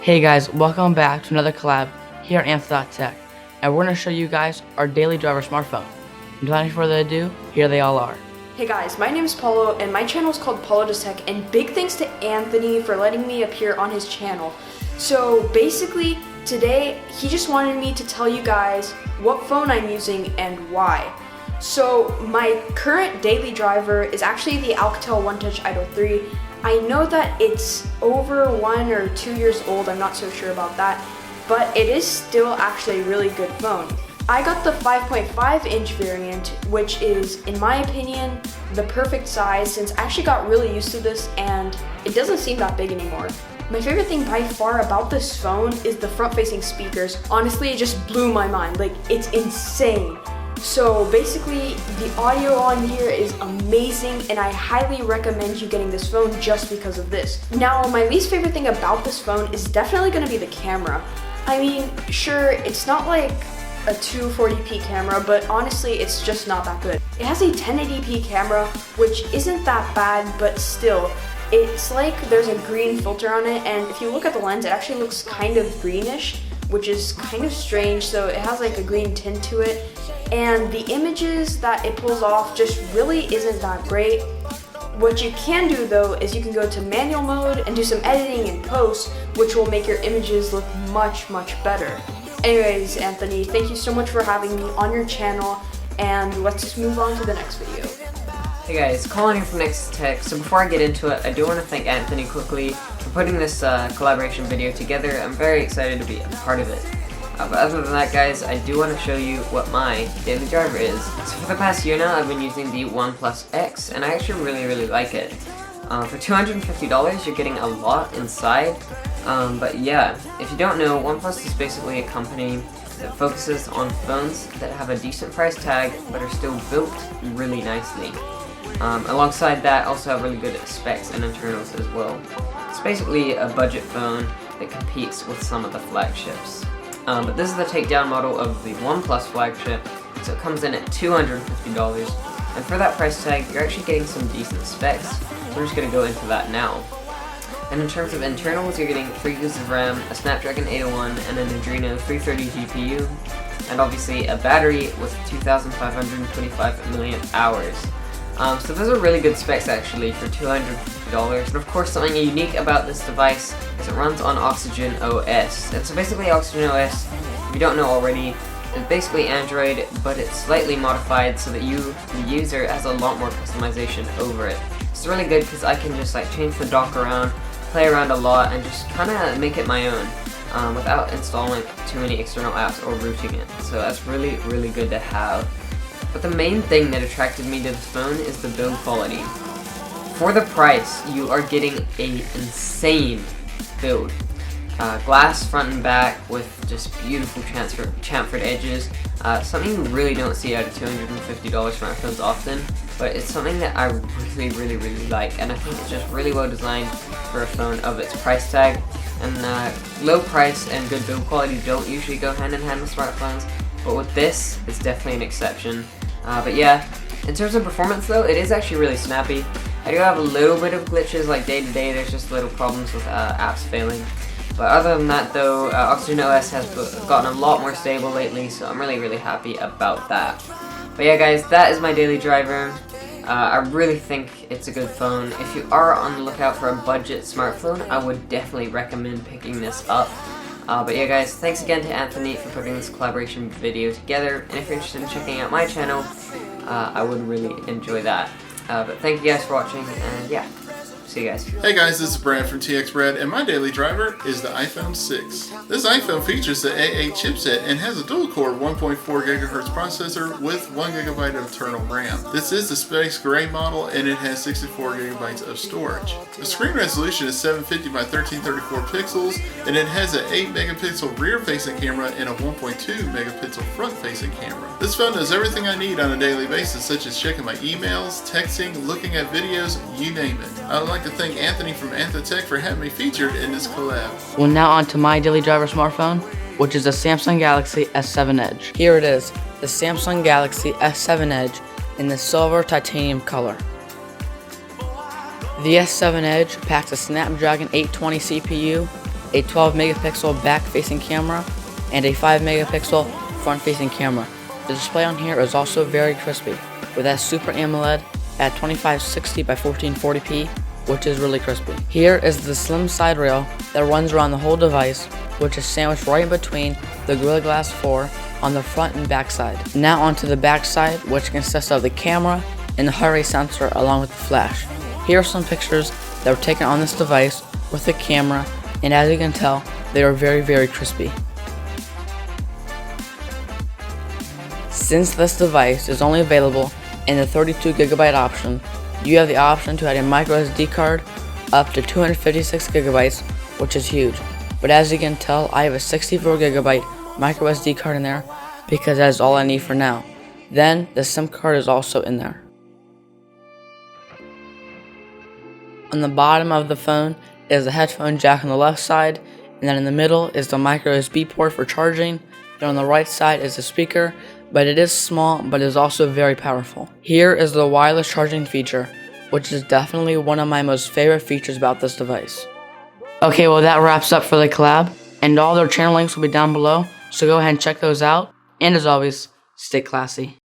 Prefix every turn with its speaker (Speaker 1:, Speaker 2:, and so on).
Speaker 1: Hey guys, welcome back to another collab here at Anth.Tech, and we're going to show you guys our daily driver smartphone. Without any further ado, here they all are.
Speaker 2: Hey guys, my name is Paulo and my channel is called Anth.Tech, and big thanks to Anthony for letting me appear on his channel. So basically, today he just wanted me to tell you guys what phone I'm using and why. So my current daily driver is actually the Alcatel OnePlus Idol 3. I know that it's over 1 or 2 years old, I'm not so sure about that, but it is still actually a really good phone. I got the 5.5-inch variant, which is, in my opinion, the perfect size since I actually got really used to this and it doesn't seem that big anymore. My favorite thing by far about this phone is the front-facing speakers. Honestly, it just blew my mind, like it's insane. So basically, the audio on here is amazing and I highly recommend you getting this phone just because of this. Now, my least favorite thing about this phone is definitely going to be the camera. I mean, sure, it's not like a 240p camera, but honestly, it's just not that good. It has a 1080p camera, which isn't that bad, but still, it's like there's a green filter on it, and if you look at the lens, it actually looks kind of greenish, which is kind of strange, so it has like a green tint to it. And the images that it pulls off just really isn't that great. What you can do though is you can go to manual mode and do some editing in post, which will make your images look much better. Anyways, Anthony, thank you so much for having me on your channel, and let's just move on to the next video.
Speaker 3: Hey guys, Colin here from Anth.Tech. So before I get into it, I do want to thank Anthony quickly for putting this collaboration video together. I'm very excited to be a part of it. But other than that, guys, I do want to show you what my daily driver is. So for the past year now, I've been using the OnePlus X, and I actually really like it. For $250, you're getting a lot inside. But yeah, if you don't know, OnePlus is basically a company that focuses on phones that have a decent price tag but are still built really nicely. Alongside that, also have really good specs and internals as well. It's basically a budget phone that competes with some of the flagships. But this is the takedown model of the OnePlus flagship, so it comes in at $250, and for that price tag, you're actually getting some decent specs. We're just going to go into that now. And in terms of internals, you're getting 3 GB of RAM, a Snapdragon 801, and an Adreno 330 GPU, and obviously a battery with 2,525 mAh. So those are really good specs actually for $250. And of course, something unique about this device is it runs on Oxygen OS. And so basically Oxygen OS, if you don't know already, is basically Android, but it's slightly modified so that you, the user, has a lot more customization over it. It's really good because I can just like change the dock around, play around a lot, and just kind of make it my own without installing too many external apps or rooting it. So that's really good to have. But the main thing that attracted me to this phone is the build quality. For the price, you are getting an insane build. Glass front and back with just beautiful chamfered edges. Something you really don't see out of $250 smartphones often, but it's something that I really like, and I think it's just really well designed for a phone of its price tag. And low price and good build quality don't usually go hand in hand with smartphones, but with this, it's definitely an exception. But yeah, in terms of performance though, it is actually really snappy. I do have a little bit of glitches, like day to day, there's just little problems with apps failing. But other than that though, Oxygen OS has gotten a lot more stable lately, so I'm really happy about that. But yeah guys, that is my daily driver. I really think it's a good phone. If you are on the lookout for a budget smartphone, I would definitely recommend picking this up. But yeah guys, thanks again to Anthony for putting this collaboration video together, and if you're interested in checking out my channel, I would really enjoy that. But thank you guys for watching, and yeah, see you guys.
Speaker 4: Hey guys, this is Brad from TX Brad, and my daily driver is the iPhone 6. This iPhone features the A8 chipset and has a dual-core 1.4 GHz processor with 1 GB of internal RAM. This is the Space Gray model, and it has 64 GB of storage. The screen resolution is 750 by 1334 pixels, and it has an 8 megapixel rear-facing camera and a 1.2 megapixel front-facing camera. This phone does everything I need on a daily basis, such as checking my emails, texting, looking at videos, you name it. I would like to thank Anthony from Anth.Tech for having me featured in this collab.
Speaker 1: Well, now on to my daily driver smartphone, which is the Samsung Galaxy S7 Edge. Here it is, the Samsung Galaxy S7 Edge in the silver titanium color. The S7 Edge packs a Snapdragon 820 CPU, a 12 megapixel back-facing camera, and a 5 megapixel front-facing camera. The display on here is also very crispy, with that Super AMOLED at 2560 by 1440p, which is really crispy. Here is the slim side rail that runs around the whole device, which is sandwiched right in between the Gorilla Glass 4 on the front and back side. Now onto the back side, which consists of the camera and the heart rate sensor along with the flash. Here are some pictures that were taken on this device with the camera, and as you can tell, they are very crispy. Since this device is only available in the 32GB option, you have the option to add a micro SD card up to 256GB, which is huge. But as you can tell, I have a 64GB micro SD card in there because that is all I need for now. Then the SIM card is also in there. On the bottom of the phone is the headphone jack on the left side, and then in the middle is the micro USB port for charging. Then on the right side is the speaker, but it is small, but it is also very powerful. Here is the wireless charging feature, which is definitely one of my most favorite features about this device. Okay, well that wraps up for the collab, and all their channel links will be down below, so go ahead and check those out, and as always, stay classy.